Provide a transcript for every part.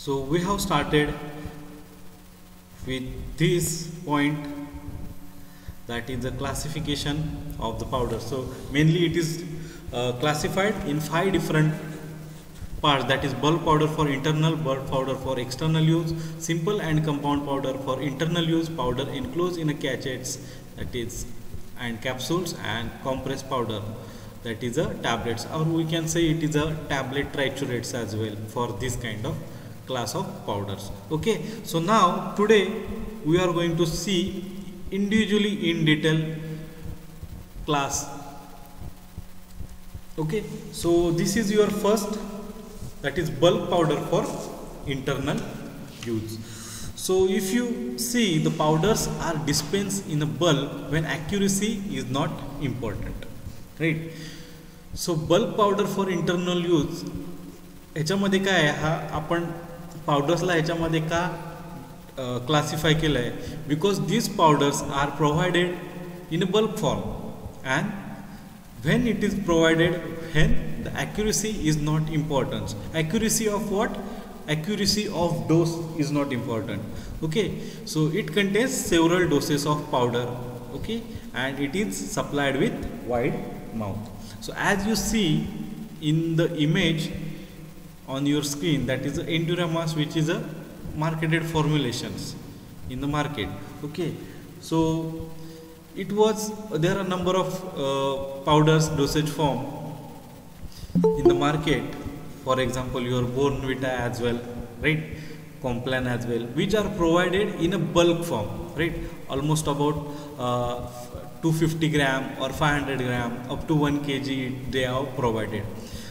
So we have started with this point, that is the classification of the powder. So mainly it is classified in 5 different parts, that is bulk powder for internal, bulk powder for external use, simple and compound powder for internal use, powder enclosed in a sachets, that is, and capsules, and compressed powder, that is a tablets, or we can say it is a tablet triturates as well for this kind of class of powders. Okay, so now today we are going to see individually in detail class. Okay, so this is your first, that is bulk powder for internal use. So if you see, the powders are dispensed in a bulk when accuracy is not important, right? So bulk powder for internal use ह्याच्यामध्ये काय आहे, हा आपण पावडर्सला ह्याच्यामध्ये का classify केलं आहे, because these powders are provided in a bulk form, and when it is provided, when the accuracy is not important. Accuracy of what? Accuracy of dose is not important. Okay, so it contains several doses of powder. Okay, and it is supplied with wide mouth. So as you see in the image on your screen, that is the Enduramass, which is a marketed formulations in the market. Okay, so it was, there are number of powders dosage form in the market. For example, your Bournvita as well, right? Complan as well, which are provided in a bulk form, right? Almost about 250 gram or 500 gram up to 1 kg they are provided.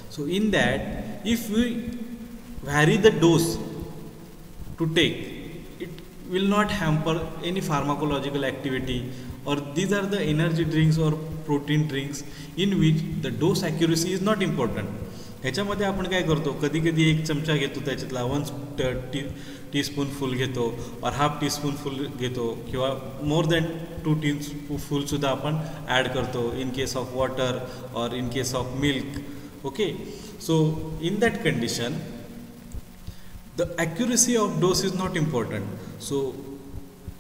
So in that, if we vary the dose to take, it will not hamper any pharmacological activity, or these are the energy drinks or protein drinks in which the dose accuracy is not important. ह्याच्यामध्ये आपण काय करतो, कधी कधी एक चमचा घेतो, त्याच्यातला 1 टीस्पूनफुल घेतो, और हाफ टीस्पूनफुल घेतो, किंवा मोर दॅन 2 टीस्पूनफुल सुद्धा आपण ॲड करतो इन केस ऑफ वॉटर और in case of milk. Okay, so in that condition the accuracy of dose is not important. So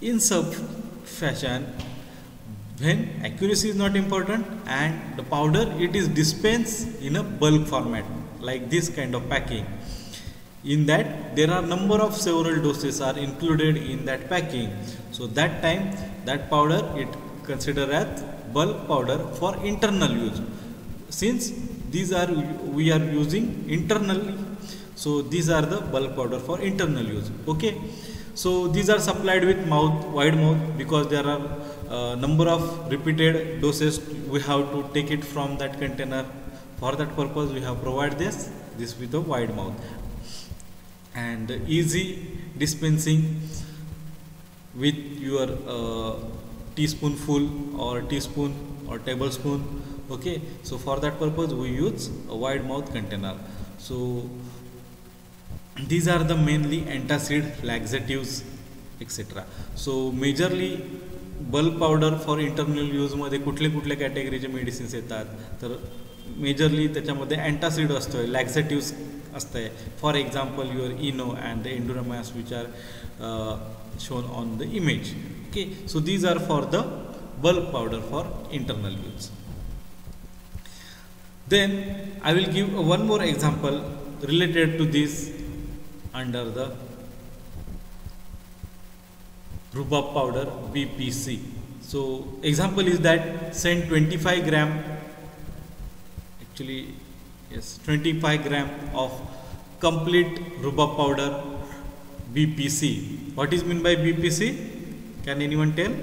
in such fashion, when accuracy is not important and the powder it is dispensed in a bulk format like this kind of packing, in that there are number of several doses are included in that packing. So that time that powder it considered as bulk powder for internal use. Since these are, we are using internally, so these are the bulk powder for internal use. Okay, so these are supplied with wide mouth, because there are number of repeated doses we have to take it from that container. For that purpose we have provided this with a wide mouth, and easy dispensing with your teaspoonful or teaspoon or tablespoon. Okay, so for that purpose we use a wide mouth container. So these are the mainly antacid, laxatives, etc. So majorly bulk powder for internal use मध्ये कुठले कुठले कॅटेगरीचे medicines येतात, तर majorly त्याच्यामध्ये antacid असतोय, laxatives असतंय. For example your Eno and the Endura Mass which are shown on the image. Okay, so these are for the bulk powder for internal use. Then I will give one more example related to this under the rhubarb powder, BPC. So example is that send 25 gram, actually yes, 25 gram of complete rhubarb powder, BPC. What is meant by BPC? Can anyone tell?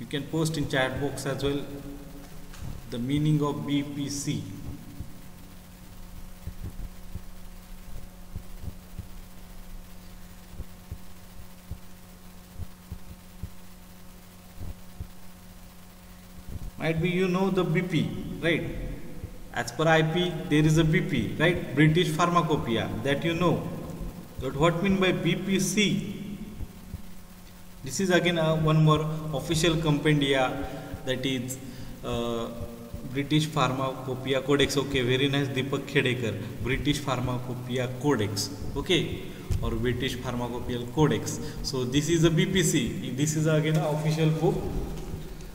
You can post in chat box as well the meaning of BPC. Might be you know the BP, right? As per IP there is a BP, right? British Pharmacopoeia, that you know. But what mean by BPC? This is again one more official compendia, that is British Pharmacopoeia Codex. Okay, very nice, Deepak Khedekar. British Pharmacopoeia Codex. Okay, or British Pharmacopoeia Codex. So this is a BPC. This is again an official book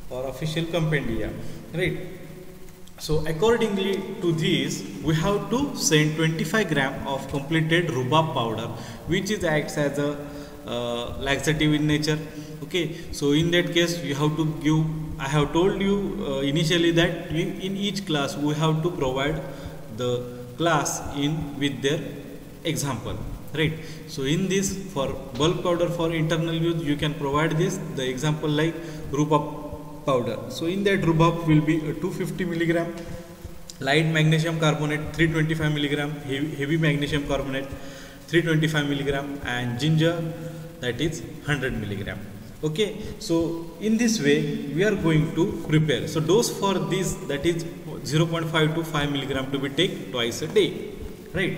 or official compendia, right? So accordingly to this, we have to send 25 gram of completed rhubarb powder, which is acts as a laxative in nature. Okay, so in that case you have to give, I have told you initially that in each class we have to provide the class in with their example, right? So in this, for bulk powder for internal use, you can provide this the example like rhubarb powder. So in that, rhubarb will be 250 milligram, light magnesium carbonate 325 milligram, heavy magnesium carbonate 325 milligram, and ginger, that is 100 milligram. Okay, so in this way we are going to prepare. So dose for this, that is 0.5 to 5 milligram to be take twice a day, right?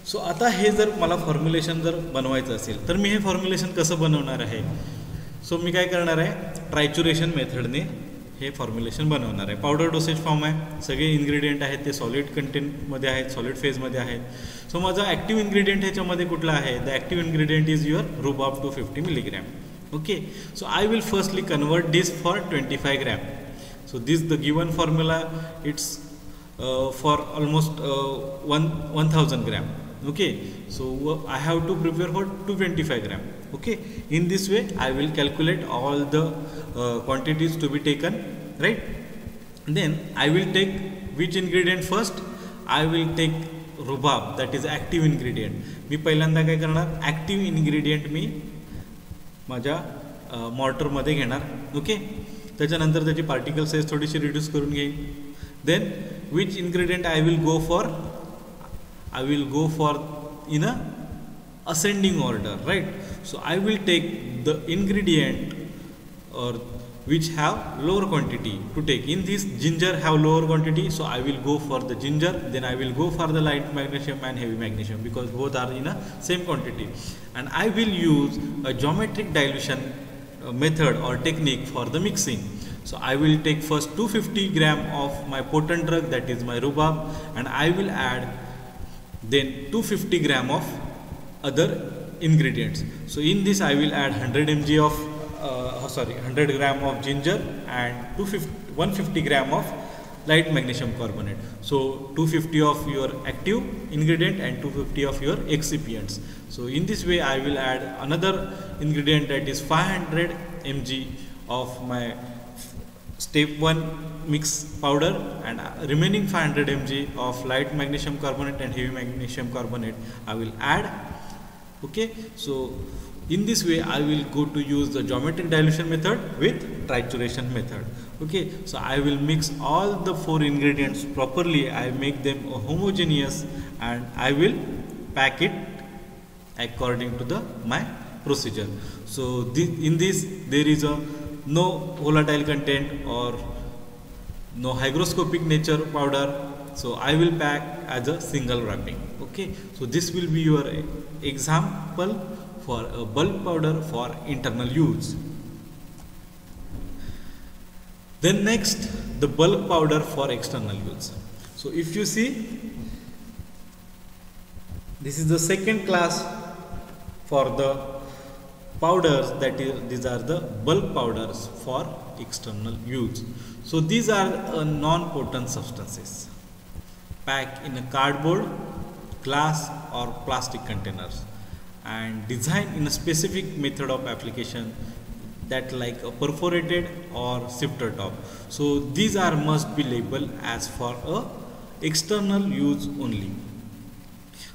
सो आता हे जर मला formulation जर बनवायचं असेल तर मी हे formulation कसं बनवणार आहे. सो मी काय करणार आहे, ट्रायच्युरेशन मेथडने हे फॉर्म्युलेशन बनवणार आहे. पावडर डोसेज फॉर्म आहे, सगळे इन्ग्रेडियंट आहेत ते सॉलिड कंटेंटमध्ये आहेत, सॉलिड फेजमध्ये आहेत. सो माझा ॲक्टिव्ह इन्ग्रेडियंट ह्याच्यामध्ये कुठला आहे, the active ingredient is your rhubarb 250 milligram. Okay, so I will firstly convert this for 25 gram. So this the given formula, it's for almost 1000 gram. Okay, so I have to prepare for 225 gram. Okay, in this way I will calculate all the quantities to be taken, right? Then I will take which ingredient first. I will take rhubarb, that is active ingredient. मी पहिल्यांदा काय करणार, active ingredient मी माझ्या मॉर्टरमध्ये घेणार. Okay, त्याच्यानंतर त्याची particle size थोडीशी reduce करून घेईन. Then which ingredient I will go for in a ascending order, right? So I will take the ingredient or which have lower quantity to take. In this, ginger have lower quantity, so I will go for the ginger. Then I will go for the light magnesium and heavy magnesium because both are in a same quantity. And I will use a geometric dilution method or technique for the mixing. So I will take first 250 gram of my potent drug, that is my rhubarb, and I will add then 250 gram of other ingredients. So in this I will add 100 mg of 100 gram of ginger and 150 gram of light magnesium carbonate. So 250 of your active ingredient and 250 of your excipients. So in this way I will add another ingredient, that is 500 mg of my step 1 mix powder, and remaining 500 mg of light magnesium carbonate and heavy magnesium carbonate I will add. Okay, so in this way I will go to use the geometric dilution method with trituration method. Okay, so I will mix all the 4 ingredients properly. I make them homogeneous and I will pack it according to my procedure. So in this there is no volatile content or no hygroscopic nature powder, so I will pack as a single wrapping. Okay, so this will be your example for a bulk powder for internal use. Then next, the bulk powder for external use. So if you see, this is the second class for the powders, that is, these are the bulk powders for external use. So these are non-potent substances packed in a cardboard, glass or plastic containers and designed in a specific method of application, that like a perforated or sifter top. So these are must be labeled as for a external use only.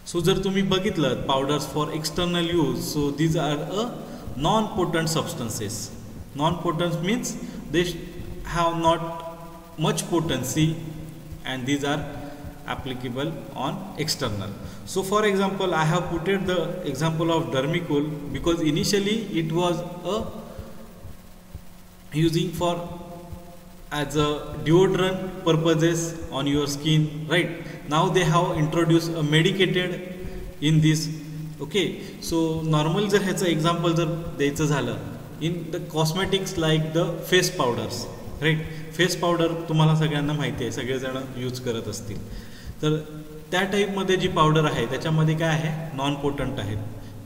So जर तुम्ही बघितलं powders for external use, so these are a non-potent substances. Non-potent means they have not much potency and these are applicable on external. So for example, I have put the example of Dermicool because initially it was using for as a deodorant purposes on your skin, right? Now they have introduced a medicated in this. Okay, so normal जर ह्याचं example जर द्यायचं झालं, in the cosmetics like the face powders, right. Face powder तुम्हाला सगळ्यांना माहिती आहे, सगळेजण यूज करत असतील. तर त्या टाईपमध्ये जी पावडर आहे त्याच्यामध्ये काय आहे, नॉन पोटंट आहेत,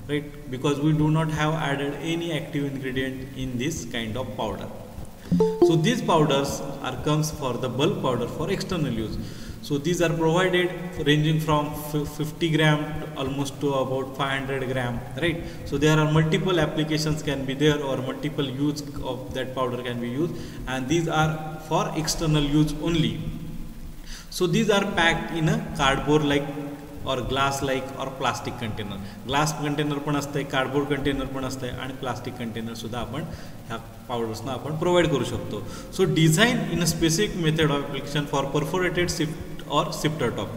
right, because we do not have added any active ingredient in this kind of powder. So these powders are comes for the bulk powder for external use. So these are provided ranging from 50 gram to almost to about 500 gram, right? So there are multiple applications can be there, or multiple use of that powder can be used, and these are for external use only. So these are packed in a cardboard like और glass like और plastic container. Glass container पण असते, cardboard container पण असते, आणि plastic कंटेनरसुद्धा आपण ह्या पावडर्सना आपण प्रोव्हाइड करू शकतो. So design in a specific method of application for perforated sift और सिफ्टर टॉप.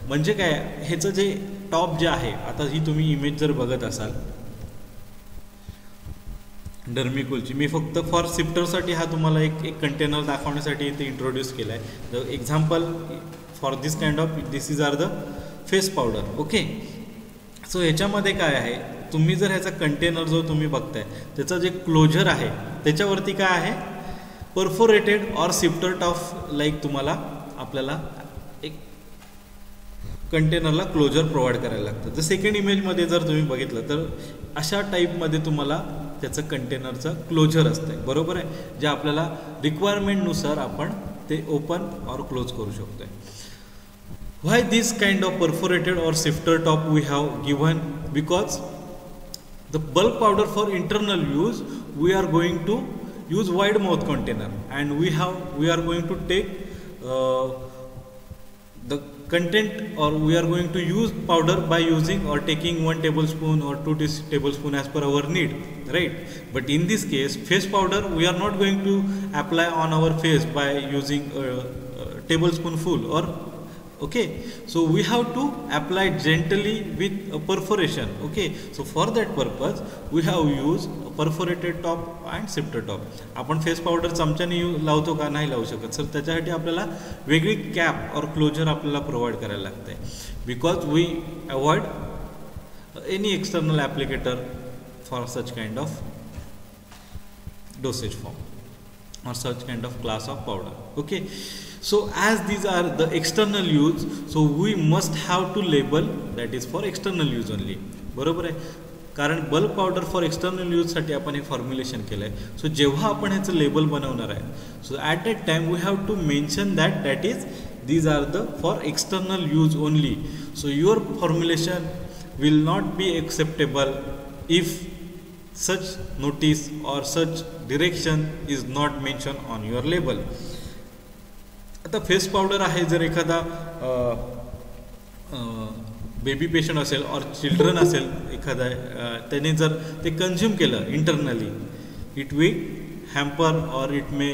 म्हणजे काय, ह्याचं जे टॉप जे आहे, आता ही तुम्ही इमेज जर बघत असाल डर्मिकूलची, मी फक्त फॉर सिफ्टरसाठी हा तुम्हाला एक कंटेनर दाखवण्यासाठी इथे इंट्रोड्यूस केला आहे. The example for this kind of this is are the face powder. Okay. So ह्याच्यामध्ये काय आहे, तुम्ही जर ह्याचा कंटेनर जो तुम्ही बघताय त्याचं जे क्लोजर आहे त्याच्यावरती काय आहे, परफोरेटेड और सिफ्टर टॉप लाईक तुम्हाला आपल्याला एक कंटेनरला क्लोजर प्रोव्हाइड करायला लागतं. तर सेकंड इमेजमध्ये जर तुम्ही बघितलं तर अशा टाईपमध्ये तुम्हाला त्याचं कंटेनरचं क्लोजर असतं, बरोबर आहे, जे आपल्याला रिक्वायरमेंटनुसार आपण ते ओपन और क्लोज करू शकतो. Why this kind of perforated or sifter top we have given? Because the bulk powder for internal use we are going to use wide mouth container, and we are going to take the content, or we are going to use powder by using or taking 1 tablespoon or 2 tablespoon as per our need, right? But in this case face powder we are not going to apply on our face by using a tablespoon full, or okay, so we have to apply gently with a perforation. Okay, so for that purpose we have used a perforated top and sifter top. आपण face powder चमच्याने लावतो का, नाही लावू शकत sir, त्याच्यासाठी आपल्याला वेगळी कॅप और क्लोजर आपल्याला प्रोव्हाइड करायला लागते, because we avoid any external applicator for such kind of dosage form or such kind of class of powder. Okay, so as these are the external use, so we must have to label that is for external use only, बरोबर आहे, कारण bulk powder for external यूजसाठी आपण हे formulation केलं आहे. सो जेव्हा आपण ह्याचं label बनवणार आहे, so at that time we have to mention that is these are the for external use only. So your formulation will not be acceptable if such notice or such direction is not mentioned on your label. आता face powder आहे, जर एखादा baby patient असेल और children असेल एखादा, त्याने जर ते कन्झ्युम केलं इंटरनली, इट विल हॅम्पर और it may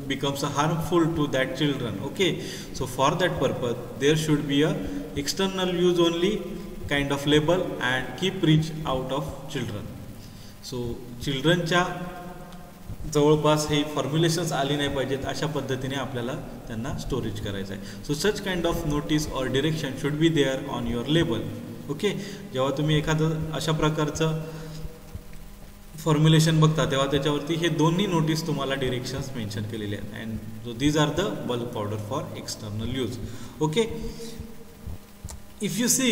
becomes harmful to that children. Okay, so for that purpose there should be a external use only kind of label and keep reach out of children. So चिल्ड्रनच्या जवळपास हे फॉर्म्युलेशन्स आली नाही पाहिजेत, अशा पद्धतीने आपल्याला त्यांना storage करायचं आहे. So such kind of notice or direction should be there on your label. Okay, जेव्हा तुम्ही एखादं अशा प्रकारचं फॉर्म्युलेशन बघता तेव्हा त्याच्यावरती हे दोन्ही नोटीस तुम्हाला डिरेक्शन्स मेन्शन केलेले आहेत. And so these are the bulk powder for external use. Okay, if you see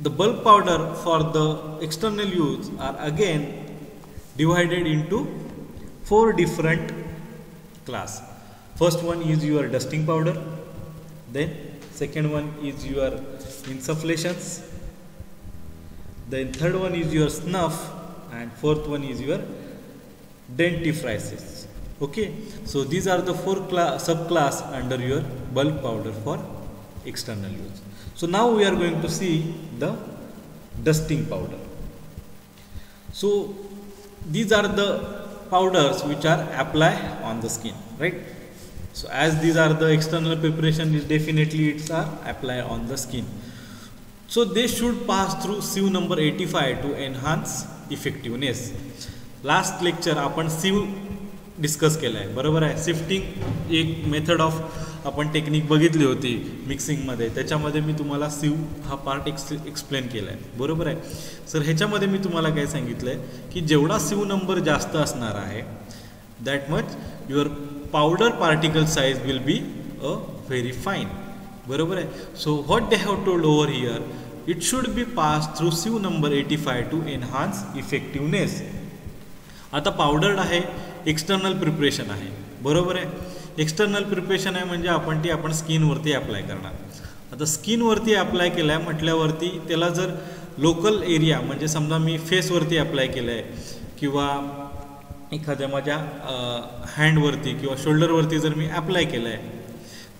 the bulk powder for the external use are again divided into 4 different class. First one is your dusting powder, then second one is your insufflations, then third one is your snuff, and fourth one is your dentifrices. Okay, so these are the 4 subclass under your bulk powder for external use. So now we are going to see the dusting powder. So these are the powders which are applied on the skin, right? So as these are the external preparation, is definitely it's are applied on the skin. So they should pass through sieve number 85 to enhance effectiveness. Last lecture आपण sieve discuss केला आहे, बरोबर आहे. Sifting एक method of आपण technique बघितली होती मिक्सिंगमध्ये, त्याच्यामध्ये मी तुम्हाला सिव्ह हा पार्ट एक्सप्लेन केला आहे, बरोबर आहे सर. ह्याच्यामध्ये मी तुम्हाला काय सांगितलं आहे की जेवढा सिव्ह नंबर जास्त असणार आहे, that much your powder particle size will be very fine. बरोबर आहे. So what they have told over here, it should be passed through sieve number 85 to enhance effectiveness. आता पावडर आहे, एक्सटर्नल प्रिपरेशन आहे, बरोबर आहे. एक्सटर्नल प्रिपरेशन आहे म्हणजे आपण स्किनवरती अप्लाय करणार. आता स्किनवरती अप्लाय केलं आहे म्हटल्यावरती त्याला जर लोकल एरिया म्हणजे समजा मी फेसवरती अप्लाय केलं आहे किंवा एखाद्या माझ्या हँडवरती किंवा शोल्डरवरती जर मी अप्लाय केलं आहे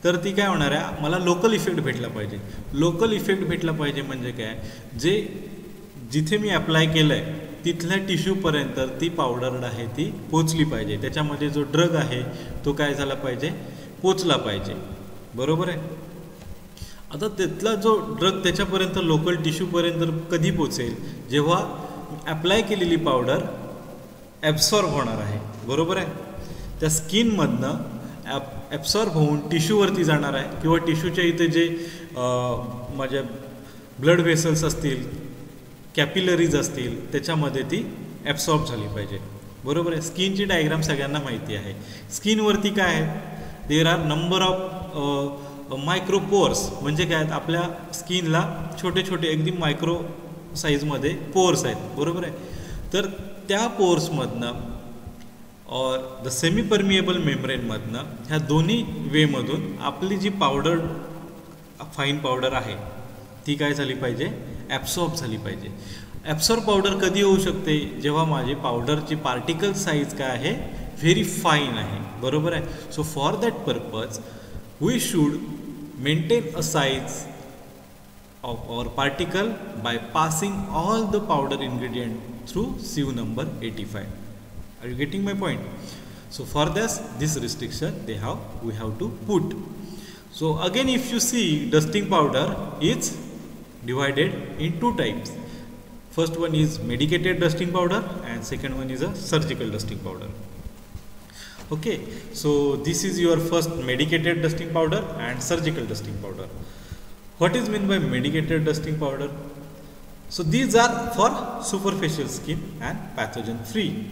तर ती काय होणार आहे, मला लोकल इफेक्ट भेटला पाहिजे. लोकल इफेक्ट भेटला पाहिजे म्हणजे काय, जे जिथे मी अप्लाय केलं आहे तिथल्या टिश्यूपर्यंत ती पावडर आहे ती पोचली पाहिजे. त्याच्यामध्ये जो ड्रग आहे तो काय झाला पाहिजे, पोचला पाहिजे, बरोबर आहे. आता तिथला जो ड्रग त्याच्यापर्यंत लोकल टिश्यूपर्यंत कधी पोचेल, जेव्हा अप्लाय केलेली पावडर ॲब्सॉर्ब होणार आहे, बरोबर आहे. त्या स्किनमधनं ॲब्सॉर्ब होऊन टिश्यूवरती जाणार आहे किंवा टिश्यूच्या इथे जे माझ्या ब्लड व्हेसल्स असतील, कॅपिलरीज असतील, त्याच्यामध्ये ती ॲब्सॉर्ब झाली पाहिजे, बरोबर आहे. स्किनची डायग्राम सगळ्यांना माहिती आहे. स्किनवरती काय आहे, देर आर नंबर ऑफ मायक्रोपोर्स, म्हणजे काय आहेत, आपल्या स्किनला छोटे छोटे अगदी मायक्रो साईजमध्ये पोर्स आहेत, बरोबर आहे. तर त्या पोर्समधनं और द सेमी परमिएबल मेम्ब्रेनमधनं ह्या दोन्ही वेमधून आपली जी पावडर फाईन पावडर आहे ती काय झाली पाहिजे, ॲब्सॉर्ब झाली पाहिजे. ॲब्सॉर्ब पावडर कधी होऊ शकते, जेव्हा माझी पावडरची पार्टिकल साईज काय आहे, व्हेरी फाईन आहे, बरोबर आहे. So for that purpose we should maintain a size of our particle by passing all the powder ingredient through sieve number 85. Are you getting my point? So for this restriction we have to put. So again, if you see, dusting powder is divided in two types. First one is medicated dusting powder and second one is a surgical dusting powder. Okay, so this is your first medicated dusting powder and surgical dusting powder. What is meant by medicated dusting powder? So these are for superficial skin and pathogen free.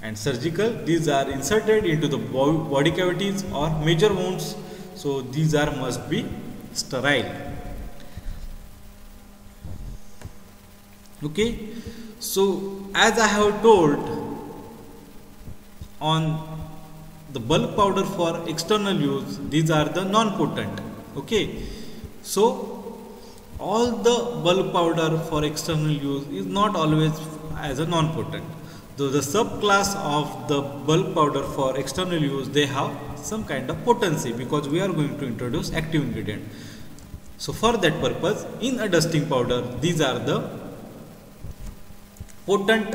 And surgical, these are inserted into the body cavities or major wounds. So these are must be sterile. Okay. So as I have told, on the bulk powder for external use, these are the non-potent. Okay. So all the bulk powder for external use is not always as a non-potent. Though the subclass of the bulk powder for external use, they have some kind of potency because we are going to introduce active ingredient. So for that purpose, in a dusting powder, these are the potent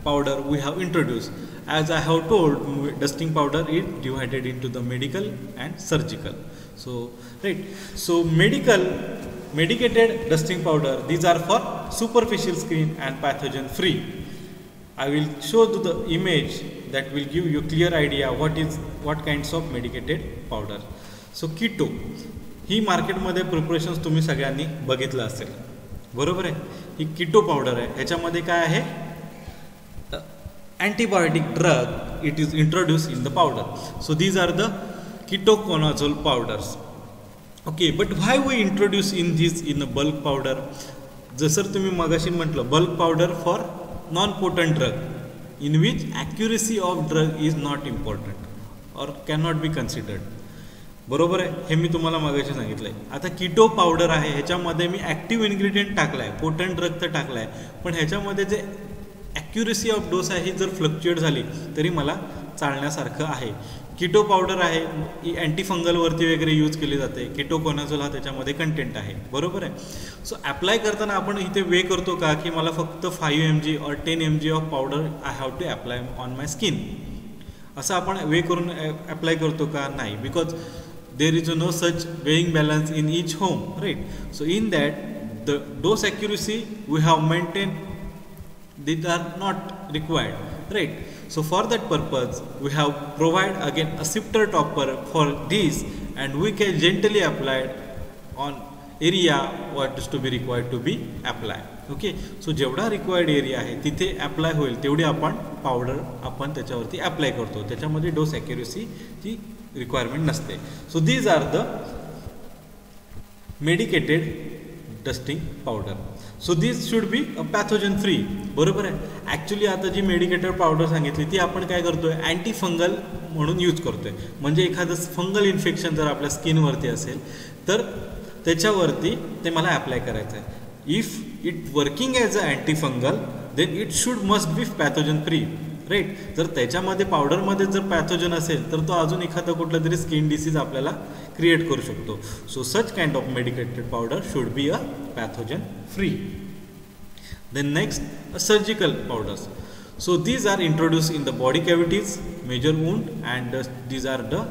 powder we have introduced. As I have told, dusting powder is divided into the medical and surgical. So right, so medicated dusting powder, these are for superficial skin and pathogen free. I will show you the image that will give you clear idea what kinds of medicated powder. So keto ही मार्केटमध्ये preparations तुम्ही सगळ्यांनी बघितलं असेल, बरोबर आहे. ही कीटो powder आहे. ह्याच्यामध्ये काय आहे, antibiotic drug, it is introduced in the powder. So these are the ketoconazole powders. Okay, but why we introduce in a bulk powder? जसं तुम्ही मगाशी म्हटलं, bulk powder for non-potent drug in which accuracy of drug is not important or cannot be considered. बरोबर आहे, हे मी तुम्हाला मगाशी सांगितलं आहे. आता कीटो पावडर आहे, ह्याच्यामध्ये मी ॲक्टिव्ह इन्ग्रेडियंट टाकला आहे, पोटंट ड्रग तर टाकला आहे, पण ह्याच्यामध्ये जे ॲक्युरेसी ऑफ डोस आहे ही जर फ्लक्च्युएट झाली तरी मला चालण्यासारखं आहे. कीटो पावडर आहे, ही अँटीफंगलवरती वगैरे यूज केली जाते. कीटोकोनाझोल हा त्याच्यामध्ये कंटेंट आहे, बरोबर आहे. सो ॲप्लाय करताना आपण इथे वे करतो का की मला फक्त 5 mg or 10 mg of powder I have to apply on my skin, असं आपण वे करून अप्लाय करतो का? नाही, because there is no such weighing balance in each home, right. So in that the dose accuracy we have maintain, these are not required, right? So for that purpose we have provide again a sifter topper for this, and we can gently apply on area what is to be required to be applied. Okay, so जेवढा required area आहे तिथे apply होईल तेवढी आपण powder आपण त्याच्यावरती apply करतो, त्याच्यामध्ये डोस ॲक्युरेसीची रिक्वायरमेंट नसते. So these are the medicated dusting powder. So this should be a pathogen free. बरोबर आहे. ॲक्च्युली आता जी मेडिकेटेड पावडर सांगितली ती आपण काय करतो आहे, अँटी फंगल म्हणून यूज करतो आहे. म्हणजे एखादं फंगल इन्फेक्शन जर आपल्या स्किनवरती असेल तर त्याच्यावरती ते मला अप्लाय करायचं आहे. If it working as a anti fungal then it should must be pathogen free, right. जर त्याच्यामध्ये पावडरमध्ये जर पॅथोजन असेल तर तो अजून एखादा कुठला तरी स्किन डिसीज आपल्याला क्रिएट करू शकतो. So such kind of medicated powder should be a pathogen free. Then next surgical powders. So these are introduce in the body cavities, major wound and these are the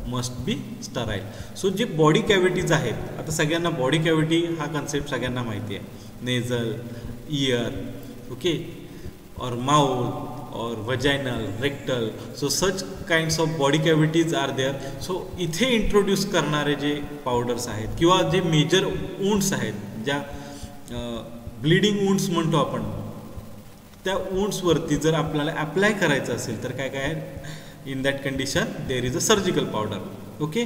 must be sterile. So जे body cavities आहेत, आता सगळ्यांना body cavity हा concept सगळ्यांना माहिती आहे. Nasal, ear, okay, और mouth और vaginal, rectal. So such kinds of body cavities are there. So इथे इंट्रोड्यूस करणारे जे पावडर्स आहेत किंवा जे मेजर वुंड्स आहेत, ज्या ब्लिडिंग वुंड्स म्हणतो आपण, त्या वुंड्सवरती जर आपल्याला अप्लाय करायचं असेल तर काय काय आहे, in that condition there is a surgical powder. Okay.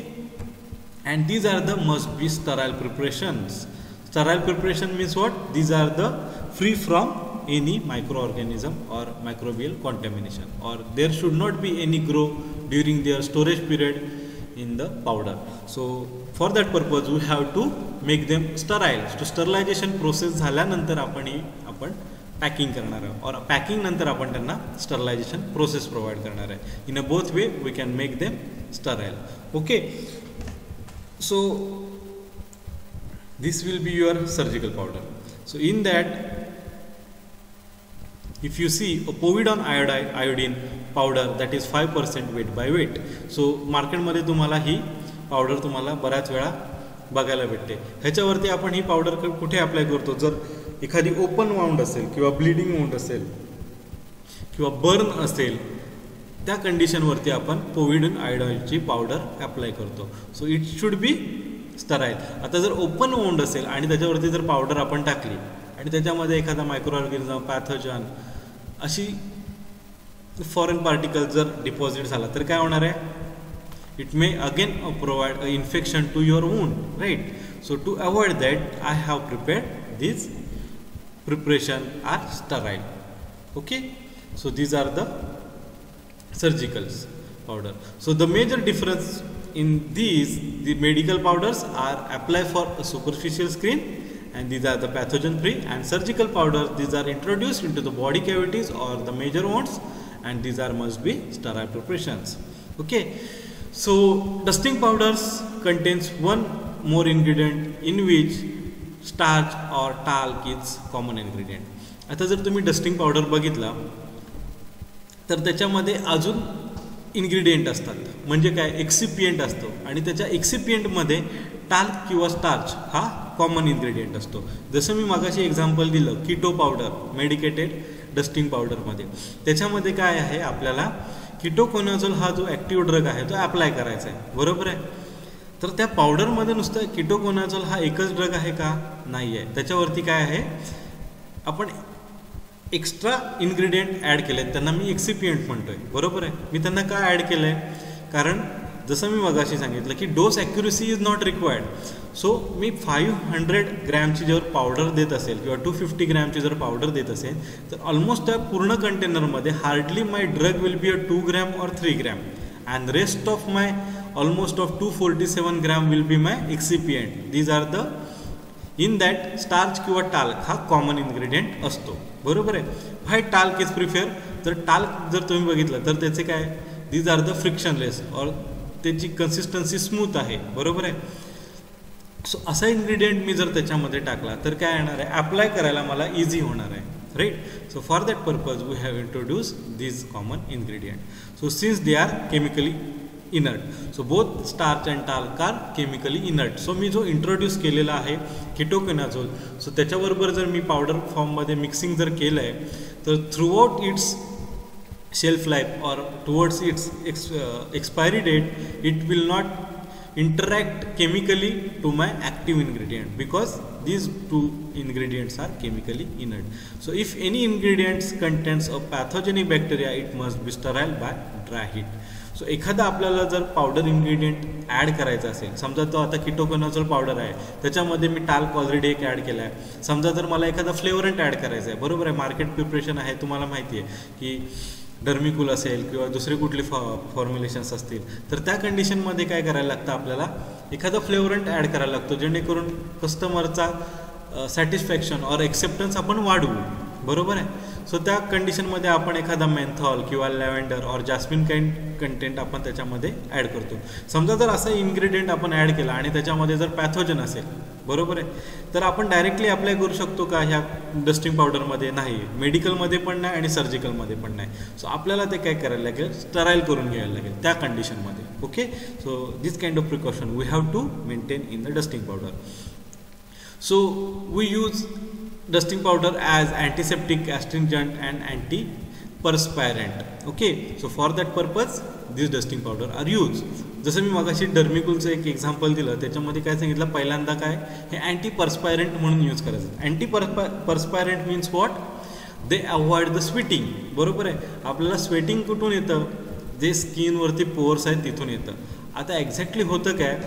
And these are the must be sterile preparations. Sterile preparation means what? These are the free from any microorganism or microbial contamination, or there should not be any grow during their storage period in the powder. So for that purpose we have to make them sterile. So sterilization process झाल्यानंतर आपण packing करणार आहे, और packing नंतर आपण त्यांना sterilisation process provide करणार आहे. In a both way we can make them sterile. Okay. So this will be your surgical powder. So in that if you see a povidone iodine powder that is 5% weight by weight. so मार्केटमध्ये तुम्हाला ही powder तुम्हाला बऱ्याच वेळा बघायला भेटते. ह्याच्यावरती आपण ही powder कुठे अप्लाय करतो? जर एखादी ओपन वाउंड असेल किंवा ब्लिडिंग वाउंड असेल किंवा बर्न असेल, त्या कंडिशनवरती आपण पोव्हिडोन आयोडाईनची पावडर अप्लाय करतो. So it should be sterile. आता जर ओपन वाउंड असेल आणि त्याच्यावरती जर पावडर आपण टाकली आणि त्याच्यामध्ये एखादा मायक्रो ऑर्गॅनिझम, पॅथोजन, अशी फॉरेन पार्टिकल जर डिपॉझिट झाला तर काय होणार आहे? It may again provide infection to your wound, right. So to avoid that I have prepared this preparation are sterile. Okay. So these are the surgicals powder. So the major difference in these, the medical powders are apply for a superficial skin, and these are the pathogen free. And surgical powders, these are introduced into the body cavities or the major wounds, and these are must be sterile preparations. Okay. So dusting powders contains one more ingredient in which starch or talc is common ingredient. आता जर तुम्ही dusting powder बघितला तर त्याच्यामध्ये अजून ingredient असतात. म्हणजे काय? एक्सिपियंट असतो, आणि त्याच्या एक्सिपियंटमध्ये टाल्क किंवा स्टार्च हा कॉमन इन्ग्रेडियंट असतो. जसं मी मागाशी एक्झाम्पल दिलं कीटो पावडर मेडिकेटेड डस्टिंग पावडरमध्ये, त्याच्यामध्ये काय आहे, आपल्याला कीटोकोनाझोल हा जो ॲक्टिव्ह ड्रग आहे तो अप्लाय करायचा आहे. बरोबर आहे. तर त्या पावडरमध्ये नुसतं कीटोकोनाझोल हा एकच ड्रग आहे का? नाही आहे. त्याच्यावरती काय आहे, आपण एक्स्ट्रा इन्ग्रेडियंट ॲड केले आहेत, त्यांना मी एक्सिपियंट म्हणतो आहे. बरोबर आहे. मी त्यांना काय ॲड केलं आहे? कारण जसं मी मगाशी सांगितलं की डोस ॲक्युरेसी इज नॉट रिक्वायर्ड. सो मी 500 ग्रॅमची जर पावडर देत असेल किंवा 250 ग्रॅमची जर पावडर देत असेल तर ऑलमोस्ट त्या पूर्ण कंटेनरमध्ये hardly my drug will be a 2 gram और 3 gram, and rest of my almost of 247 gram will be my excipient. These are the in that starch किंवा टाल्क हा कॉमन इन्ग्रेडियंट असतो. बरोबर आहे. Why talc is prefer? जर talc जर तुम्ही बघितलं तर त्याचे काय, दीज आर द फ्रिक्शनलेस, और त्याची कन्सिस्टन्सी स्मूथ आहे. बरोबर आहे. सो असा इन्ग्रेडियंट मी जर त्याच्यामध्ये टाकला तर काय येणार आहे, अप्लाय करायला मला इझी होणार आहे. Right. So for that purpose we have introduce these common ingredient. So since they are chemically inert, so both starch and talc are chemically inert. So मी जो इंट्रोड्यूस केलेला आहे कीटोकोनाझोल, सो त्याच्याबरोबर जर मी पावडर फॉर्ममध्ये मिक्सिंग जर केलं आहे तर throughout it's shelf life or towards its expiry date it will not interact chemically to my active ingredient, because these two ingredients are chemically inert. So if any ingredients contains a pathogenic bacteria, it must be sterile by dry heat. सो एखादा आपल्याला जर powder ingredient add करायचा असेल, समजा तो आता किटोकोनाझोल powder आहे, त्याच्यामध्ये मी टाल्क ऑलरेडी एक ॲड केला आहे. समजा जर मला एखादा फ्लेवरंट ॲड करायचा आहे, बरोबर आहे, मार्केट प्रिपरेशन आहे, तुम्हाला माहिती आहे की डर्मिकूल असेल किंवा दुसरे कुठले फॉर्म्युलेशन्स असतील, तर त्या कंडिशनमध्ये काय करायला लागतं, आपल्याला एखादा फ्लेवरंट ॲड करायला लागतो, जेणेकरून कस्टमरचा सॅटिस्फॅक्शन और एक्सेप्टन्स आपण वाढवू, बरोबर आहे. सो त्या कंडिशनमध्ये आपण एखादा मेन्थॉल किंवा लॅव्हेंडर और जास्मिन काइंड कंटेंट आपण त्याच्यामध्ये ॲड करतो. समजा जर असा इन्ग्रेडियंट आपण ॲड केला आणि त्याच्यामध्ये जर पॅथोजन असेल, बरोबर आहे, तर आपण डायरेक्टली अप्लाय करू शकतो का ह्या डस्टिंग पावडरमध्ये? नाही, मेडिकलमध्ये पण नाही आणि सर्जिकलमध्ये पण नाही. सो आपल्याला ते काय करायला लागेल, स्टराईल करून घ्यायला लागेल त्या कंडिशनमध्ये. Okay, so this kind of precaution we have to maintain in the dusting powder. So we use dusting powder as antiseptic, astringent and antiperspirant. Okay, so for that purpose these dusting powder are used. जसं मी मगाशी डर्मिकूलचं एक example दिलं, त्याच्यामध्ये काय सांगितलं, पहिल्यांदा काय, हे अँटीपर्स्पायरंट म्हणून यूज करायचं. Antiperspirant means what, they avoid the sweating, बरोबर आहे. आपल्याला स्वेटिंग कुठून येतं, जे स्किनवरती पोअर्स आहेत तिथून येतं. आता एक्झॅक्टली होतं काय,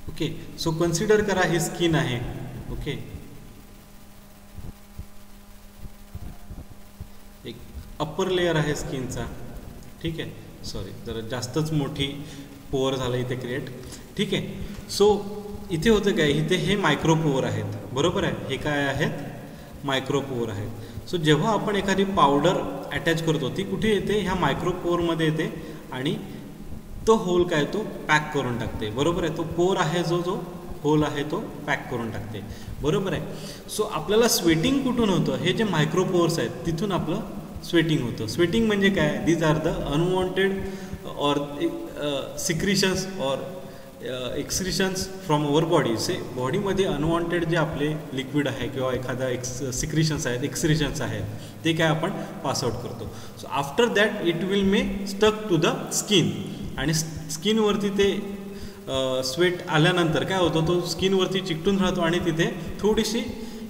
ओके. सो कन्सिडर करा ही स्किन आहे. ओके, एक अप्पर लेयर आहे स्किनचा, ठीक आहे. सॉरी, जरा जास्तच मोठी पोअर झालं इथे क्रिएट, ठीक आहे. सो इथे होतं काय, इथे हे मायक्रोपोअर आहेत, बरोबर आहे. हे काय आहेत, मायक्रोपोअर आहेत. सो जेव्हा आपण एखादी पावडर अटॅच करतो, ती कुठे येते, ह्या मायक्रोपोअरमध्ये येते आणि तो होल काय, तो पॅक करून टाकते, बरोबर आहे. तो पोर आहे, जो होल आहे तो पॅक करून टाकते, बरोबर आहे. सो आपल्याला स्वेटिंग कुठून होतं, हे जे मायक्रोपोअर्स आहेत तिथून आपलं स्वेटिंग होतं. स्वेटिंग म्हणजे काय, दीज आर द अनवॉन्टेड और सिक्रिशन्स और एक्सक्रिशन्स फ्रॉम अवर बॉडी. से बॉडीमध्ये अनवॉन्टेड जे आपले लिक्विड आहे किंवा एखादा सिक्रिशन्स आहेत, एक्सक्रिशन्स आहेत, ते काय आपण पासआउट करतो. So after that it will may stuck to the skin, आणि स्किनवरती ते स्वेट आल्यानंतर काय होतं, तो स्किनवरती चिकटून राहतो आणि तिथे थोडीशी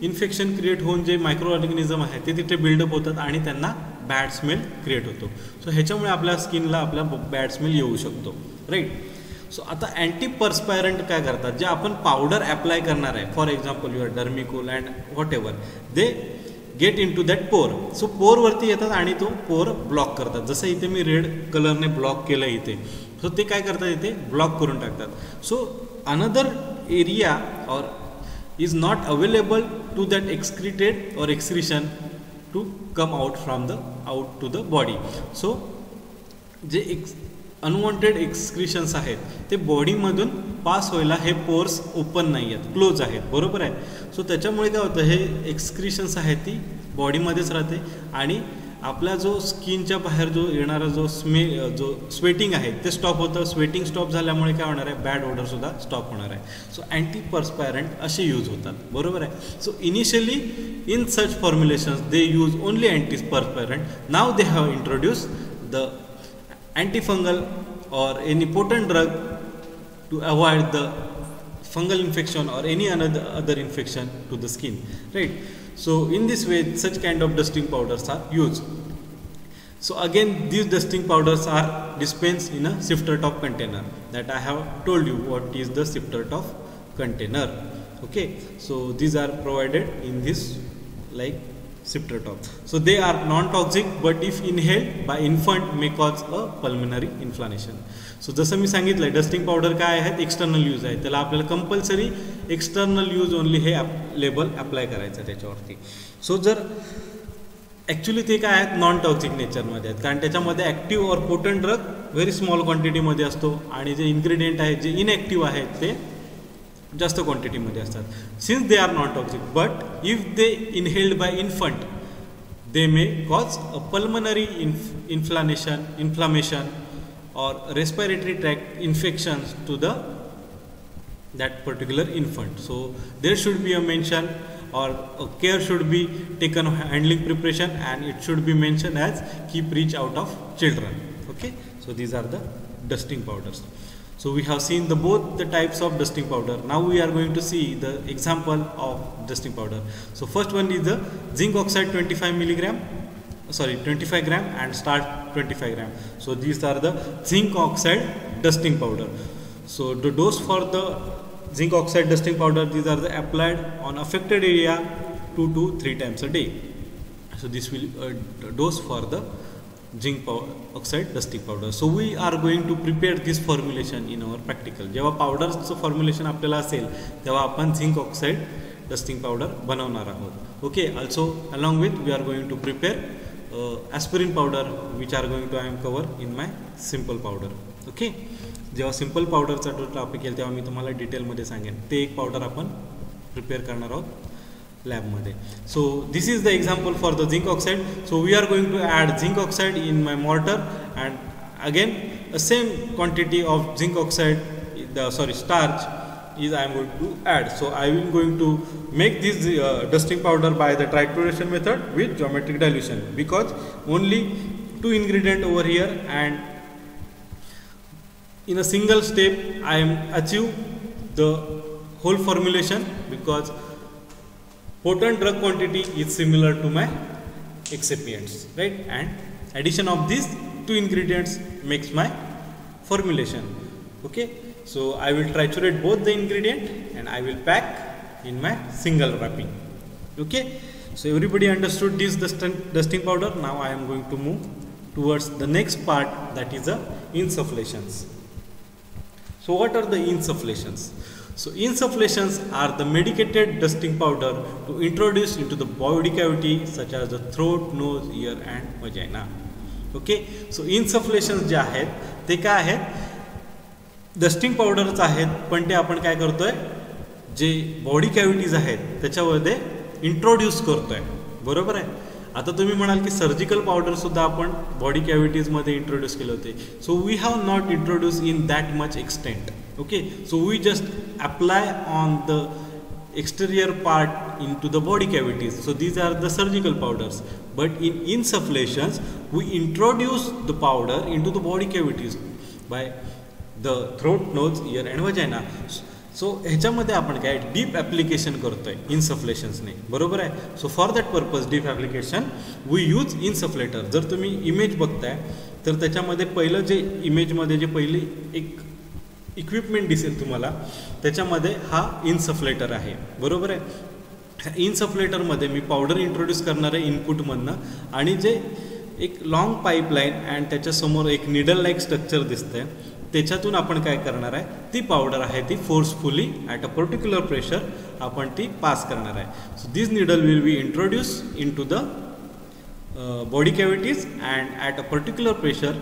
इन्फेक्शन क्रिएट होऊन जे मायक्रो ऑर्गॅनिझम आहे ते तिथे बिल्डअप होतात आणि त्यांना बॅड स्मेल क्रिएट होतो. सो ह्याच्यामुळे आपल्या स्किनला आपला बॅड स्मेल येऊ शकतो, राईट. सो आता अँटीपर्स्पायरंट काय करतात, जे आपण पावडर अप्लाय करणार आहे, for example your Dermicool and whatever, they get in to that pore. So पोरवरती येतात आणि तो पोर ब्लॉक करतात. जसं इथे मी रेड कलरने ब्लॉक केलं इथे, सो ते काय करतात, इथे ब्लॉक करून टाकतात. सो अनदर एरिया और is not available to that excreted और excretion to come out from the out to the body. So जे अनवॉन्टेड एक्सक्रिशन्स आहेत ते बॉडीमधून पास व्हायला हे पोर्स ओपन नाही आहेत, क्लोज आहेत, बरोबर आहे. सो त्याच्यामुळे काय होतं, हे एक्सक्रिशन्स आहेत ती बॉडीमध्येच राहते आणि आपला जो स्किनच्या बाहेर जो येणारा जो जो स्वेटिंग आहे ते स्टॉप होतं. स्वेटिंग स्टॉप झाल्यामुळे काय होणार आहे, बॅड ऑर्डरसुद्धा स्टॉप होणार आहे. सो अँटीपर्स्पायरंट असे यूज होतात, बरोबर आहे. So initially in such formulations they use only antiperspirant. Now they have introduce the antifungal or any potent drug to avoid the fungal infection or any other infection to the skin, right. So in this way such kind of dusting powders are used. So again these dusting powders are dispensed in a sifter top container that I have told you what is the sifter top container. Okay, so these are provided in this like sifter top. So they are non-toxic but if inhaled by infant may cause a pulmonary inflammation. So जसं मी सांगितलं, dusting powder काय आहेत, external use आहे, त्याला आपल्याला compulsory external use only हे label apply करायचं आहे त्याच्यावरती. सो जर ॲक्च्युली ते काय आहेत, नॉन टॉक्सिक नेचरमध्ये आहेत, कारण त्याच्यामध्ये ॲक्टिव्ह और पोटंट ड्रग व्हेरी स्मॉल क्वांटिटीमध्ये असतो आणि जे इन्ग्रेडियंट आहेत जे इनॲक्टिव्ह आहेत ते जास्त क्वांटिटीमध्ये असतात. Since they are not toxic but if they inhaled by infant they may cause a pulmonary inflammation और respiratory tract infections to the that particular infant. So there should be a mention or a care should be taken of handling preparation, and it should be mentioned as keep reach out of children. Okay, so these are the dusting powders. So we have seen the both the types of dusting powder. Now we are going to see the example of dusting powder. So first one is the zinc oxide 25 gram and starch 25 gram. So these are the zinc oxide dusting powder. So the dose for the zinc oxide dusting powder, these are the applied on affected area 2 to 3 times a day. So this will dose for the zinc oxide dusting powder. So we are going to prepare this formulation in our practical. जेव्हा पावडरचं formulation आपल्याला असेल तेव्हा आपण zinc oxide dusting powder बनवणार आहोत. Okay, also along with we are going to prepare aspirin powder which are going to I am cover in my simple powder. Okay, जेव्हा simple पावडरचा topic येईल तेव्हा मी तुम्हाला डिटेलमध्ये सांगेन. ते एक पावडर आपण प्रिपेअर करणार आहोत लॅबमध्ये. So this is the example for the zinc oxide. So we are going to add zinc oxide in my mortar and again a same quantity of zinc oxide, starch is I am going to add. So I will going to make this dusting powder by the trituration method with geometric dilution, because only 2 ingredients over here, and in a single step I am achieve the whole formulation, because potent drug quantity is similar to my excipients, right? And addition of these 2 ingredients makes my formulation. Okay, so I will triturate both the ingredient and I will pack in my single wrapping. Okay, so everybody understood this dusting powder. Now I am going to move towards the next part, that is the insufflations. So what are the insufflations? So insufflations are the medicated dusting powder to introduce into the body cavity such as the throat, nose, ear and vagina. Okay, so insufflations जे आहेत ते काय आहेत, dusting पावडरच आहेत, पण ते आपण काय करतोय, जे बॉडी कॅव्हिटीज आहेत त्याच्यामध्ये इंट्रोड्यूस करतोय. बरोबर आहे. आता तुम्ही म्हणाल की सर्जिकल पावडर सुद्धा आपण बॉडी कॅव्हिटीजमध्ये इंट्रोड्यूस केले होते. So we have not introduce in that much extent. Okay, so we just apply on the exterior part into the body cavities. So these are the surgical powders, but in insufflations we introduce the powder into the body cavities by the throat, nose, ear and vagina. So ह्याच्यामध्ये आपण काय deep application करतोय इनसफ्लेशन्सने. बरोबर आहे. So for that purpose deep application we use insufflator. जर तुम्ही image बघताय तर त्याच्यामध्ये पहिलं जे इमेजमध्ये जे पहिली एक इक्विपमेंट दिसेल तुम्हाला, त्याच्यामध्ये हा इनसफ्लेटर आहे. बरोबर आहे. इनसफ्लेटरमध्ये मी पावडर इंट्रोड्यूस करणार आहे इनपुटमधनं, आणि जे एक लॉंग पाईपलाईन अँड त्याच्यासमोर एक निडल लाईक स्ट्रक्चर दिसतंय, त्याच्यातून आपण काय करणार आहे, ती पावडर आहे ती forcefully at a particular pressure आपण ती पास करणार आहे. So this needle will be introduce in to the body cavities, and at a particular pressure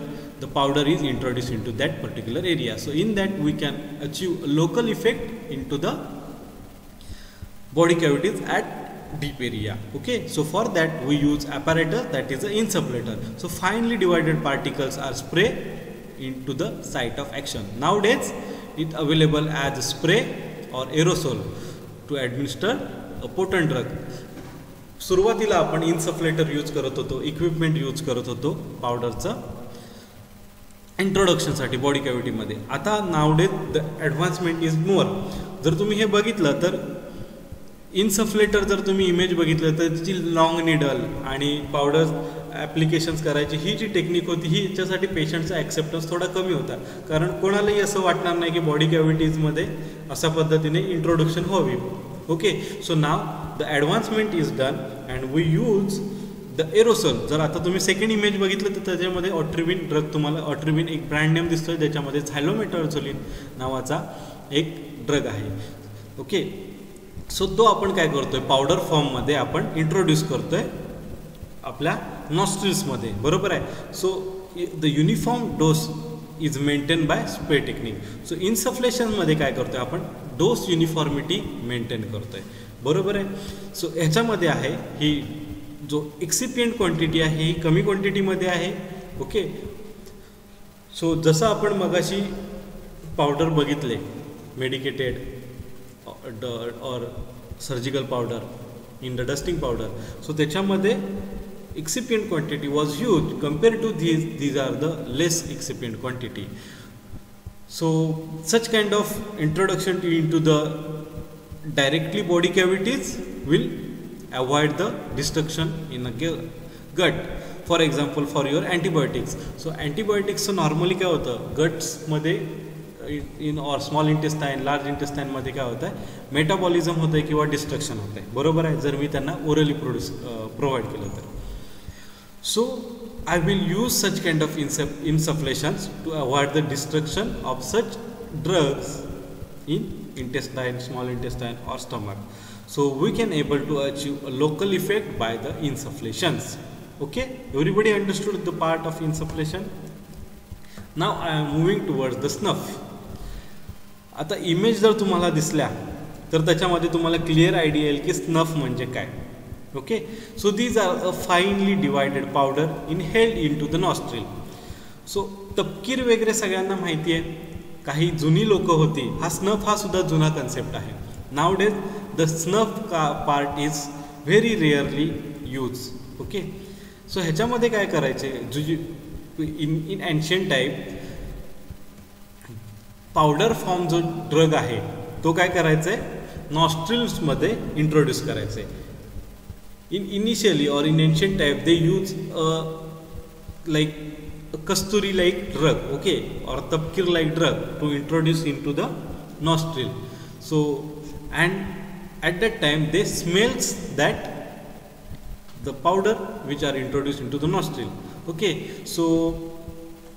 the powder is introduced into that particular area. So in that we can achieve a local effect into the body cavities at deep area. Okay, so for that we use apparatus, that is the insufflator. So finely divided particles are sprayed into the site of action. Nowadays it available as a spray or aerosol to administer a potent drug. सुरुवातीला आपण इनसफ्लेटर use करत होतो, equipment use करत होतो पावडरचं इंट्रोडक्शनसाठी body कॅव्हिटीमध्ये. आता nowadays the advancement is more. जर तुम्ही हे बघितलं तर इनसफ्लेटर जर तुम्ही इमेज बघितलं तर त्याची लॉंग निडल आणि पावडर ॲप्लिकेशन्स करायची ही जी टेक्निक होती, ही याच्यासाठी पेशंटचा ॲक्सेप्टन्स थोडा कमी होता, कारण कोणालाही असं वाटणार नाही की बॉडी कॅव्हिटीजमध्ये अशा पद्धतीने इंट्रोडक्शन व्हावी. Okay, so now the advancement is done and we use the aerosol. जर आता तुम्ही सेकंड इमेज बघितलं तर त्याच्यामध्ये ऑट्रिविन ड्रग तुम्हाला, ऑट्रिविन एक ब्रँड नेम दिसतोय, ज्याच्यामध्ये झायलोमेटाझोलिन नावाचा एक ड्रग आहे. ओके, सो तो आपण काय करतोय, पावडर फॉर्ममध्ये आपण इंट्रोड्यूस करतोय आपल्या नॉस्ट्रिल्समध्ये. बरोबर आहे. So the uniform dose is maintain by spray technique. So इनसफ्लेशनमध्ये काय करतोय आपण, डोस युनिफॉर्मिटी मेंटेन करतोय. बरोबर आहे. सो ह्याच्यामध्ये आहे ही जो एक्सिपियंट क्वांटिटी आहे ही कमी क्वांटिटीमध्ये आहे. ओके, सो जसं आपण मगाशी पावडर बघितले medicated or surgical powder, in the dusting powder. So त्याच्यामध्ये excipient quantity was huge compared to these are the less excipient quantity. So such kind of introduction into the directly body cavities will avoid the destruction in a gut. For example, for your antibiotics. So antibiotics normally काय होतं guts मध्ये इन और small intestine large intestine मध्ये काय होतं आहे metabolism होतं आहे किंवा डिस्ट्रक्शन होतं आहे, बरोबर आहे, जर मी त्यांना ओरली प्रोव्हाइड केलं तर. सो I will use such kind of insufflations to avoid the destruction of such drugs in intestine, small intestine or stomach. So we can able to achieve a local effect by the insufflations. Okay, everybody understood the part of insufflation? Now I am moving towards the snuff. आता image जर तुम्हाला दिसल्या तर त्याच्यामध्ये तुम्हाला clear idea येईल की snuff म्हणजे काय. Okay, so these are a finely divided powder inhaled in to the nostril. So तपकीर वगैरे सगळ्यांना माहिती आहे, काही जुनी लोक होती, हा स्नफ हा सुद्धा जुना कन्सेप्ट आहे. Now days the snuff part is very rarely use. Okay, so ह्याच्यामध्ये काय करायचे, in ancient type powder form जो ड्रग आहे तो काय करायचा आहे नॉस्ट्रिल्समध्ये इंट्रोड्यूस करायचं आहे. Initially or in ancient type they use like a kasturi like drug, okay, or tapkir like drug to introduce into the nostril. So and at that time they smells that the powder which are introduced into the nostril. Okay, so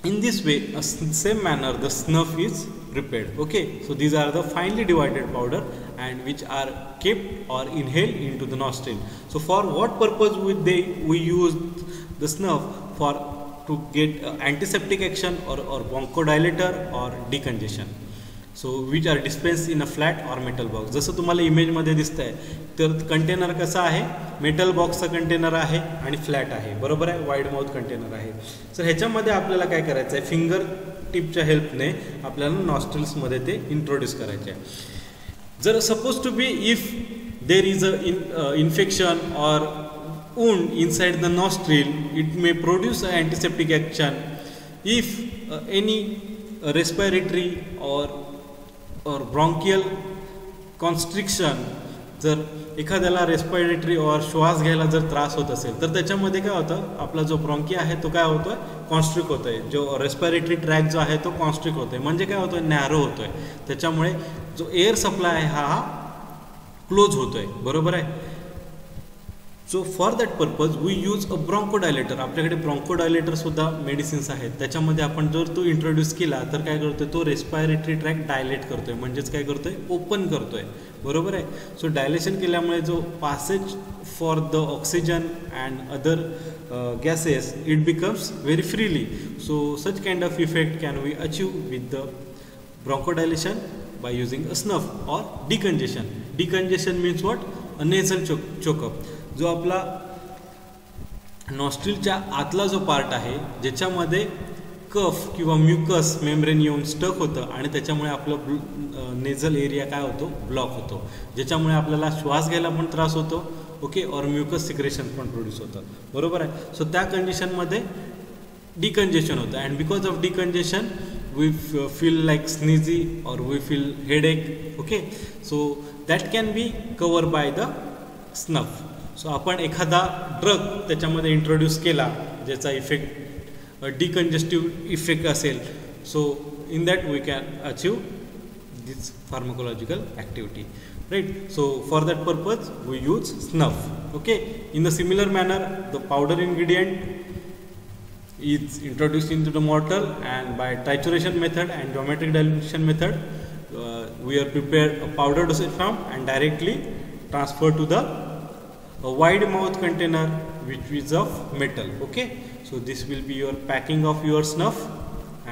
in this way same manner the snuff is prepared. Okay, so these are the finely divided powder and which are kept or inhaled into the nostril. So for what purpose would we use the snuff? For to get antiseptic action or bronchodilator or decongestion. So which are dispensed in a flat or metal box. जसं तुम्हाला इमेजमध्ये दिसतं आहे तर container कसा आहे, metal बॉक्सचा container आहे आणि flat आहे, बरोबर आहे, वाईड माउथ कंटेनर आहे. सर ह्याच्यामध्ये आपल्याला काय करायचं आहे, फिंगर टिपच्या हेल्पने आपल्याला नॉस्ट्रिल्समध्ये ते इंट्रोड्यूस करायचे आहे. जर suppose to be if there is a infection or wound inside the nostril, it may produce an antiseptic action. If any respiratory or bronchial constriction, जर एखाद्याला रेस्पिरेटरी और श्वास घ्यायला जर त्रास होत असेल तर त्याच्यामध्ये काय होतं, आपला जो ब्रॉन्की आहे तो काय होतोय कॉन्स्ट्रिक्ट होतोय, जो रेस्पिरेटरी ट्रॅक जो आहे तो कॉन्स्ट्रिक्ट होतोय, म्हणजे काय होतोय नॅरो होतोय, त्याच्यामुळे जो एअर सप्लाय आहे हा क्लोज होतोय, बरोबर आहे. So for that purpose we use a bronchodilator. आपल्याकडे ब्रॉन्कोडायलेटर सुद्धा मेडिसिन्स आहेत, त्याच्यामध्ये आपण जर तो इंट्रोड्यूस केला तर काय करतोय, तो रेस्पिरेटरी ट्रॅक डायलेट करतोय, म्हणजेच काय करतोय ओपन करतोय, बरोबर आहे. सो डायलेशन केल्यामुळे जो passage for the oxygen and other gases it becomes very freely. So such kind of effect can we achieve with the bronchodilation by using a snuff or decongestion. Decongestion means what? A nasal choke-up. जो आपला नॉस्ट्रिलच्या आतला जो part आहे ज्याच्यामध्ये कफ किंवा mucous membrane येऊन stuck होतं आणि त्याच्यामुळे आपलं नेझल एरिया काय होतो, ब्लॉक होतो, ज्याच्यामुळे आपल्याला श्वास घ्यायला पण त्रास होतो. ओके, और म्युकस सिक्रेशन पण प्रोड्यूस होतं, बरोबर आहे. सो त्या कंडिशनमध्ये डिकंजेशन होतं and because of decongestion we feel like sneezy or we feel headache. Okay, so that can be covered by the snuff. So आपण एखादा ड्रग त्याच्यामध्ये इंट्रोड्यूस केला ज्याचा इफेक्ट डिकंजेस्टिव्ह इफेक्ट असेल, so in that we can achieve this pharmacological activity, right. So for that purpose we use snuff. Okay, in the similar manner the powder ingredient is introduced into the mortar and by trituration method and geometric dilution method we are prepared a powder dosage form and directly transferred to the wide mouth container which is of metal. Okay, so this will be your packing of your snuff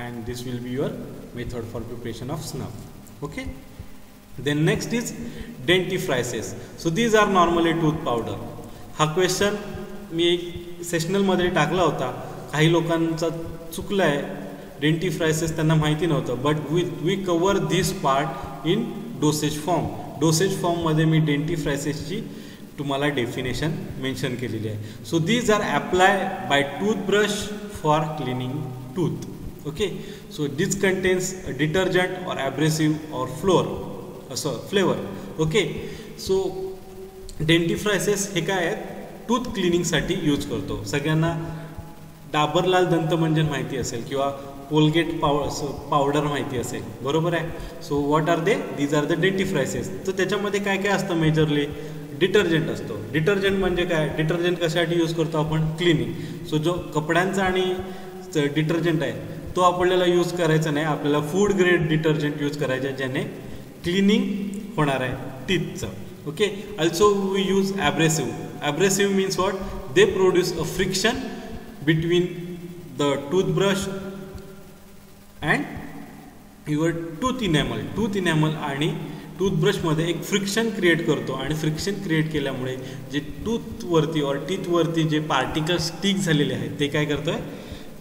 and this will be your method for preparation of snuff. Okay, then next is dentifrices. So these are normally tooth powder. हा question मी sessional मध्ये टाकला होता, काही लोकांचा चुकला आहे, डेंटिफ्रायसिस त्यांना माहिती नव्हतं, but we cover this part in dosage form. Dosage फॉर्ममध्ये मी डेंटिफ्रायसेसची तुम्हाला डेफिनेशन मेन्शन केलेली आहे. So these are apply by toothbrush for cleaning tooth. Okay, so this contains detergent or abrasive और फ्लेवर. ओके, सो डेंटिफ्रायसेस हे काय आहेत, टूथ क्लिनिंगसाठी यूज करतो. सगळ्यांना डाबरलाल दंतमंजन माहिती असेल किंवा कोलगेट पावडर माहिती असेल, बरोबर आहे. So what are they, these are the dentifrices. तर त्याच्यामध्ये काय काय असतं, मेजरली डिटर्जंट असतो. डिटर्जंट म्हणजे काय, डिटर्जंट कशासाठी यूज करतो आपण, क्लिनिंग. सो जो कपड्यांचा आणि डिटर्जंट आहे तो आपल्याला यूज करायचा नाही, आपल्याला फूड ग्रेड डिटर्जंट यूज करायचं आहे ज्याने क्लिनिंग होणार आहे टीथचं. Okay, also we use abrasive. Abrasive means what, they produce a friction between the toothbrush and your tooth enamel आणि टूथब्रशमध्ये एक फ्रिक्शन क्रिएट करतो. आणि फ्रिक्शन क्रिएट केल्यामुळे जे टूथवरती और टीथवरती जे पार्टिकल्स स्टिक झालेले आहेत ते काय करतो आहे,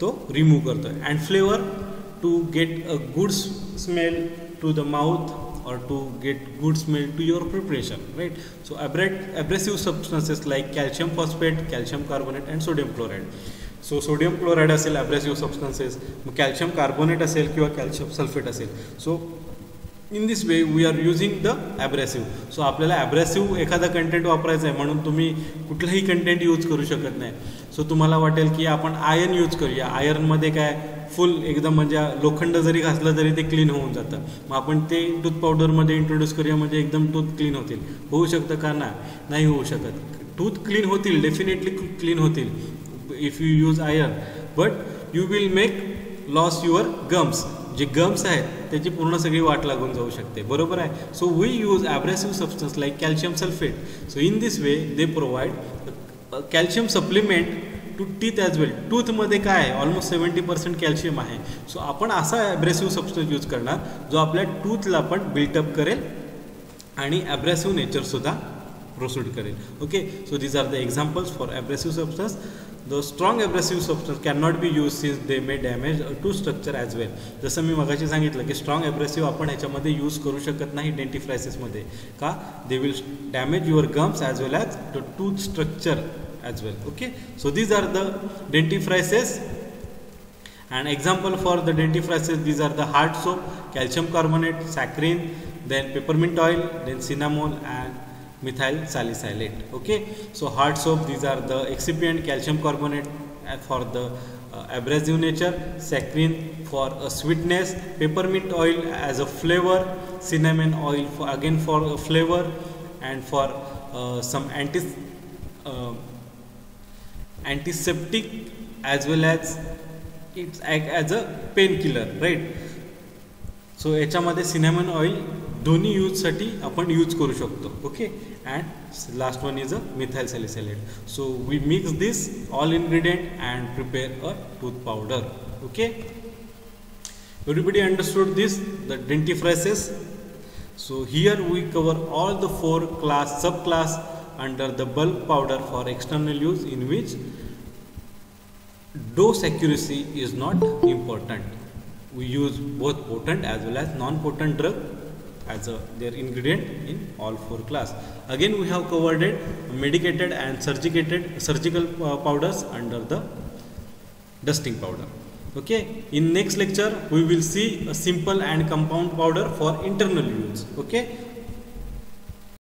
तो रिमूव्ह करतो आहे. And flavour to get a good smell to the mouth or to get good smell to your preparation, right? So abrasive substances like calcium phosphate, calcium carbonate and sodium chloride. So sodium chloride असेल abrasive substances, calcium carbonate असेल किंवा calcium sulfate असेल. So in this way we are using the abrasive. So आपल्याला abrasive एखादा content वापरायचा आहे म्हणून तुम्ही कुठलाही कंटेंट यूज करू शकत नाही. सो तुम्हाला वाटेल की आपण आयर्न यूज करूया, आयर्नमध्ये काय फुल एकदम म्हणजे लोखंड जरी घासलं तरी ते क्लीन होऊन जातं, मग आपण ते टूथ पावडरमध्ये इंट्रोड्यूस करूया म्हणजे एकदम टूथ क्लीन होतील. होऊ शकतं का, नाही होऊ शकत. टूथ क्लीन होतील, डेफिनेटली क्लीन होतील if you use iron, but you will make loss your gums. J gums आहेत त्याची पूर्ण सगळी वाट लागून जाऊ शकते, बरोबर आहे. So we use abrasive substance like calcium sulphate. So in this way they provide calcium supplement to teeth as well. टूथमध्ये काय आहे, ऑलमोस्ट 70% कॅल्शियम आहे. सो आपण असा ॲब्रेसिव्ह सबस्टन्स यूज करणार जो आपल्या टूथला पण बिल्टअप करेल आणि ॲब्रेसिव्ह नेचरसुद्धा प्रोसीड करेल. Okay, so these are the examples for abrasive substance. The strong abrasive substance can not be use since they may damage tooth structure as well. जसं मी मगाशी सांगितलं की स्ट्रॉंग ॲब्रेसिव्ह आपण ह्याच्यामध्ये यूज करू शकत नाही डेंटिफ्रायसिसमध्ये, का, they will damage your gums as well as the tooth structure as well. Okay, so these are the dentifrices. And example for the dentifrices, these are the hard soap, calcium carbonate, saccharin, then peppermint oil, then cinnamon and methyl salicylate. Okay, so hard soap, these are the excipient, calcium carbonate for the abrasive nature, saccharin for a sweetness, peppermint oil as a flavor, cinnamon oil for again for a flavor, and for some antiseptic as well as it act as a painkiller, right? So याच्यामध्ये cinnamon oil दोन्ही यूजसाठी आपण use करू शकतो. Okay, and last one is a methyl salicylate. So we mix this all ingredient and prepare a tooth powder. Okay, everybody understood this, the dentifrices. So here we cover all the 4 subclass under the bulk powder for external use, in which dose accuracy is not important. We use both potent as well as non-potent drug as their ingredient in all 4 class. Again we have covered it, medicated and surgical powders under the dusting powder. Okay, in next lecture we will see a simple and compound powder for internal use. Okay,